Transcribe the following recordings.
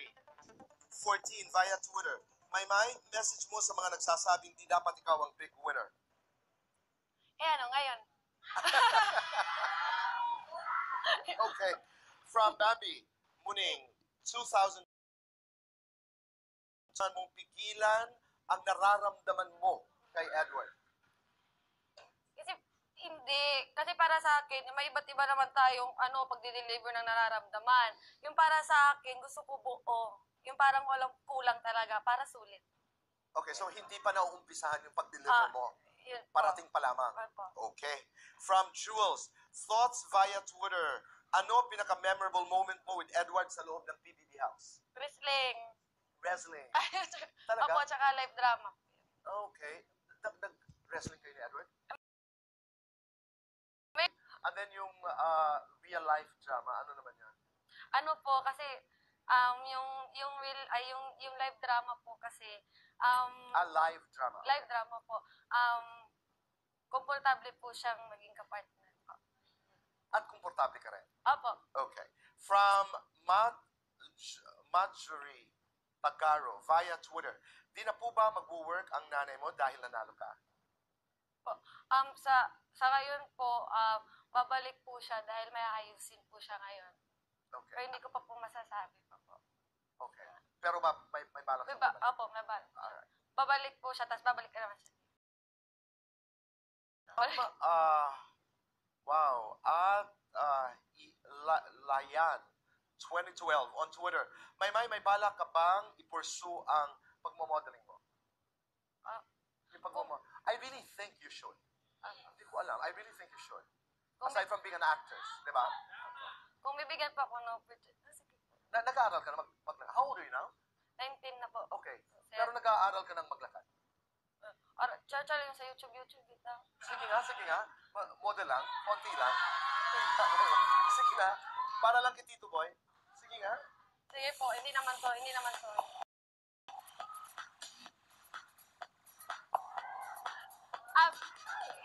Marjorie, 14, via Twitter. Maymay, message mo sa mga nagsasabing di dapat ikaw ang big winner. Ngayon. Okay. From Babi, Muning, 2,000. Saan mong pigilan ang nararamdaman mo kay Edward? Kasi, hindi. Kasi para sa akin, may iba't iba naman tayong pagdi-deliver ng nararamdaman. Yung para sa akin, gusto ko buo. Yung parang walang kulang talaga, para sulit. Okay, so hindi pa nauumpisahan yung pag-deliver mo? Yun po. Parating pa lamang? Okay. From Jules, thoughts via Twitter. Ano pinaka-memorable moment mo with Edward sa loob ng PBB House? Wrestling. Wrestling. Talaga? Opo, tsaka live drama. Okay. Nag-wrestling kayo ni Edward? And then yung real-life drama, ano naman yan? Ano po, kasi yung live drama po kasi Live drama. live drama po. Komportable po siyang maging kapartner po. At komportable ka rin? Opo. Okay. From Marjorie Tagaro via Twitter. Di na po ba mag-work ang nanay mo dahil nanalo ka? Po. Sa ngayon po, babalik po siya dahil may ayusin po siya ngayon. Okay. Pero hindi ko pa po masasabi pa po. Okay. Pero may balak sa babalik? Opo, may balak. Alright. Babalik po siya, tapos babalik ka naman siya. Wow. At Layan, 2012 on Twitter. May balak ka bang i-pursue ang pagmo-modeling mo? I really think you should. Hindi ko alam. I really think you should. Aside from being an actress, di ba? Kung bibigyan pa ako ng opportunity, sige po. Nag-aaral ka na maglakad. How old are you now? 19 na po. Okay. Pero nag-aaral ka ng maglakad. Char-char yung sa YouTube dito. Sige nga. Model lang. Konti lang. Sige nga. Para lang kay Tito Boy. Sige nga. Sige po, hindi naman to.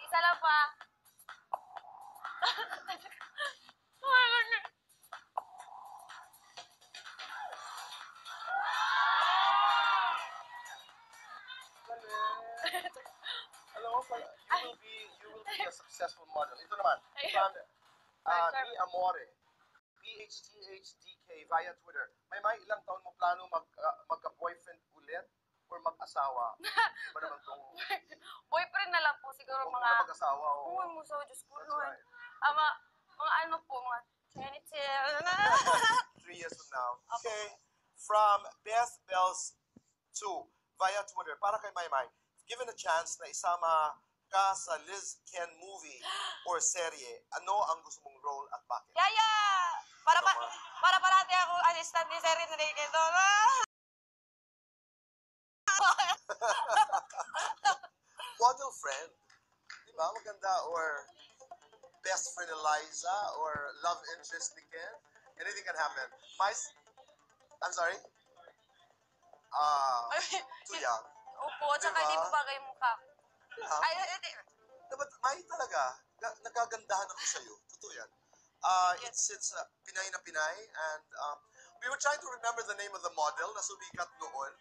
Isa lang pa. Alam mo, you will be a successful model. Ito naman, from Ni Amore, PHTHDK via Twitter. May ilang taon mo plano magka-boyfriend ulit or mag-asawa? Ba naman itong... Boyfriend na lang po siguro Huwag mga... mo na mag-asawa. Uy, muso, Diyos ko. That's right. Mga ano po, mga 3 years from now. Okay. From Beth Bells 2 via Twitter. Para kay Maymay, given a chance na isama ka sa Liz Ken movie or serye, ano ang gusto mong role at bakit? Yaya! Para parati ako assistant ni Sir Enrique doon. Model friend. Diba? Maganda. Or best friend Eliza or love interest ni Ken. Anything can happen. I'm sorry? Too young. Opo, tsaka hindi po bagay mukha. Dapat, may talaga. Nagagandahan ako sa'yo. Totoo yan. It's Pinay na Pinay. And we were trying to remember the name of the model na sumikat noon.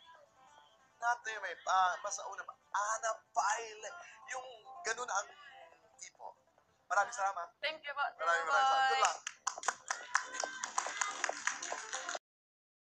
Natin may basta una pa. Ana Baile. Yung ganun ang tipo. Maraming salamat. Thank you po. Maraming salamat. Good luck.